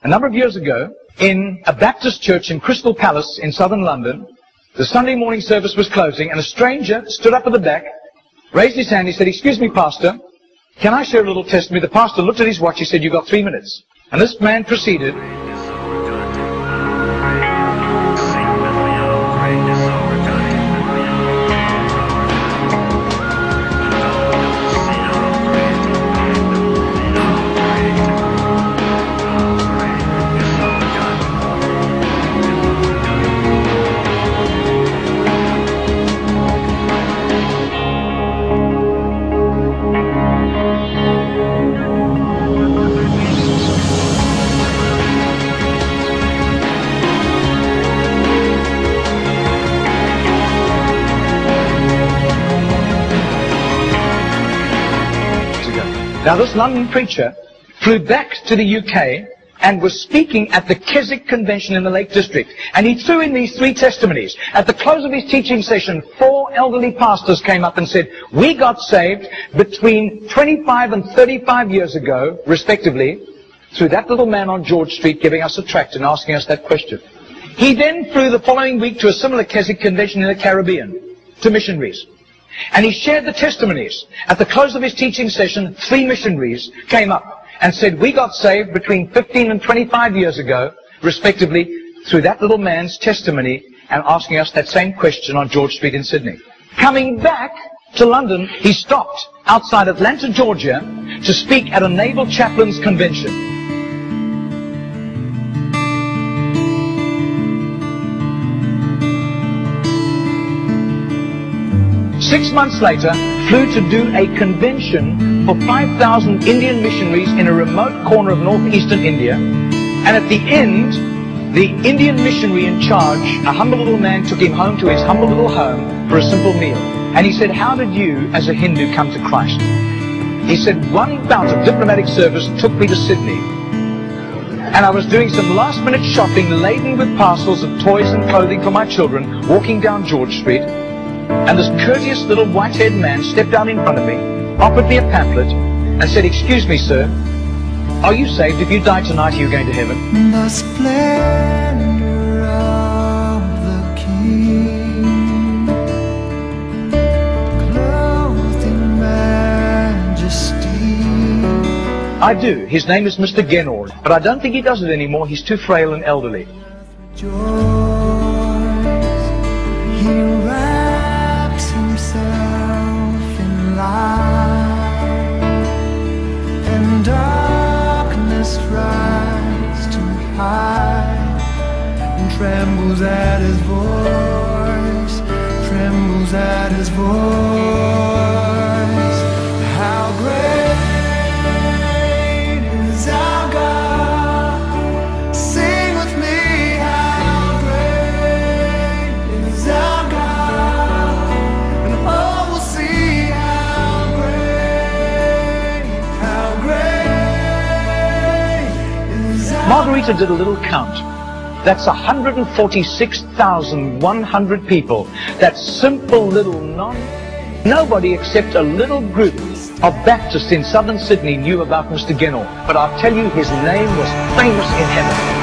A number of years ago, in a Baptist church in Crystal Palace in southern London, the Sunday morning service was closing, and a stranger stood up at the back, raised his hand, he said, "Excuse me, Pastor, can I share a little testimony?" The pastor looked at his watch, he said, "You've got 3 minutes." And this man proceeded. Now this London preacher flew back to the UK and was speaking at the Keswick Convention in the Lake District. And he threw in these 3 testimonies. At the close of his teaching session, 4 elderly pastors came up and said, "We got saved between 25 and 35 years ago, respectively, through that little man on George Street giving us a tract and asking us that question." He then flew the following week to a similar Keswick Convention in the Caribbean, to missionaries. And he shared the testimonies. At the close of his teaching session, 3 missionaries came up and said, "We got saved between 15 and 25 years ago, respectively, through that little man's testimony and asking us that same question on George Street in Sydney." Coming back to London, he stopped outside Atlanta, Georgia, to speak at a naval chaplains convention. 6 months later, flew to do a convention for 5,000 Indian missionaries in a remote corner of northeastern India. And at the end, the Indian missionary in charge, a humble little man, took him home to his humble little home for a simple meal. And he said, "How did you, as a Hindu, come to Christ?" He said, "One bout of diplomatic service took me to Sydney. And I was doing some last-minute shopping laden with parcels of toys and clothing for my children, walking down George Street. And this courteous little white-haired man stepped down in front of me, offered me a pamphlet, and said, 'Excuse me, sir, are you saved? If you die tonight, are you going to heaven?'" The splendor of the King, clothed in majesty. I do. His name is Mr. Genord, but I don't think he does it anymore. He's too frail and elderly. Joys, he wraps himself in light, and darkness tries to hide, and trembles at his voice, trembles at his voice. How great is our God? Sing with me, how great is our God? And all will see how great is our God. Margarita did a little count. That's 146,100 people. That simple little nobody except a little group of Baptists in southern Sydney knew about Mr. Genord. But I'll tell you, his name was famous in heaven.